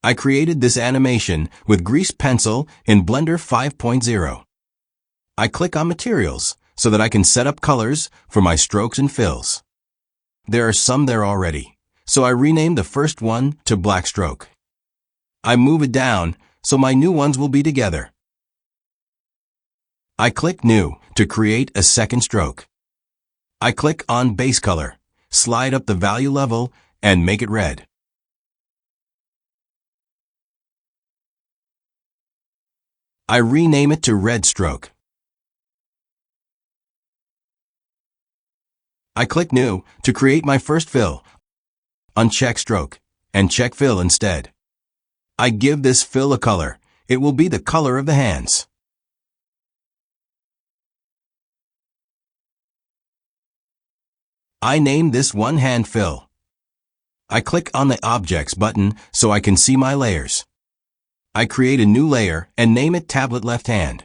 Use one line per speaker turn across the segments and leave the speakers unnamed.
I created this animation with Grease Pencil in Blender 5.0. I click on Materials so that I can set up colors for my strokes and fills. There are some there already, so I rename the first one to Black Stroke. I move it down so my new ones will be together. I click New to create a second stroke. I click on Base Color, slide up the value level, and make it red. I rename it to Red Stroke. I click New to create my first fill. Uncheck Stroke and check Fill instead. I give this fill a color. It will be the color of the hands. I name this one hand fill. I click on the Objects button so I can see my layers. I create a new layer and name it Tablet Left Hand.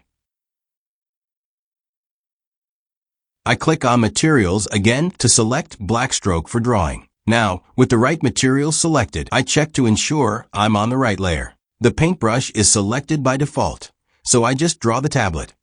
I click on Materials again to select Black Stroke for drawing. Now, with the right materials selected, I check to ensure I'm on the right layer. The paintbrush is selected by default, so I just draw the tablet.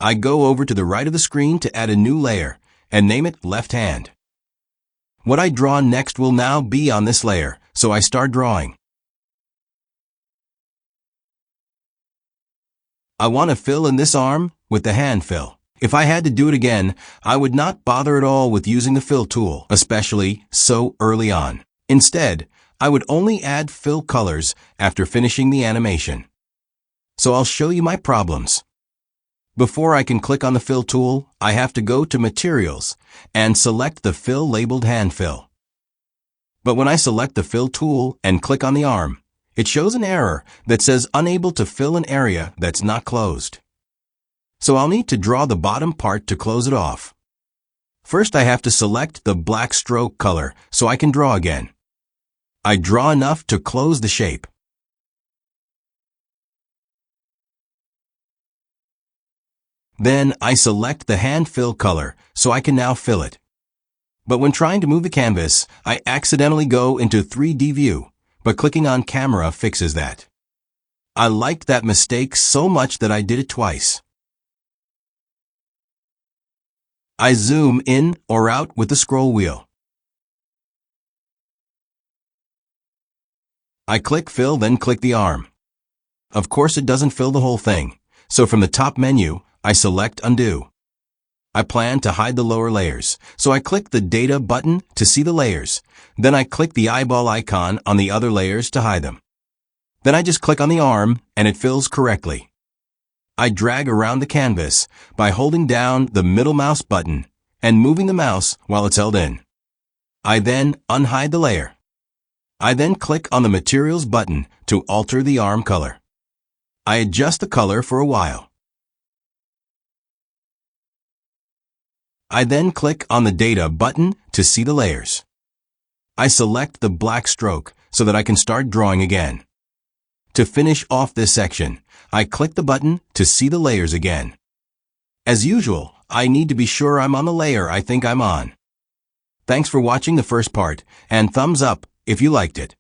I go over to the right of the screen to add a new layer and name it Left Hand. What I draw next will now be on this layer, so I start drawing. I want to fill in this arm with the hand fill. If I had to do it again, I would not bother at all with using the fill tool, especially so early on. Instead, I would only add fill colors after finishing the animation. So I'll show you my problems. Before I can click on the Fill tool, I have to go to Materials and select the fill labeled Hand Fill. But when I select the Fill tool and click on the arm, it shows an error that says unable to fill an area that's not closed. So I'll need to draw the bottom part to close it off. First, I have to select the Black Stroke color so I can draw again. I draw enough to close the shape. Then I select the hand fill color so I can now fill it. But when trying to move the canvas, I accidentally go into 3D view, but clicking on camera fixes that. I liked that mistake so much that I did it twice. I zoom in or out with the scroll wheel. I click Fill, then click the arm. Of course, it doesn't fill the whole thing, so from the top menu, I select Undo. I plan to hide the lower layers, so I click the Data button to see the layers. Then I click the eyeball icon on the other layers to hide them. Then I just click on the arm and it fills correctly. I drag around the canvas by holding down the middle mouse button and moving the mouse while it's held in. I then unhide the layer. I then click on the Materials button to alter the arm color. I adjust the color for a while. I then click on the Data button to see the layers. I select the Black Stroke so that I can start drawing again. To finish off this section, I click the button to see the layers again. As usual, I need to be sure I'm on the layer I think I'm on. Thanks for watching the first part, and thumbs up if you liked it.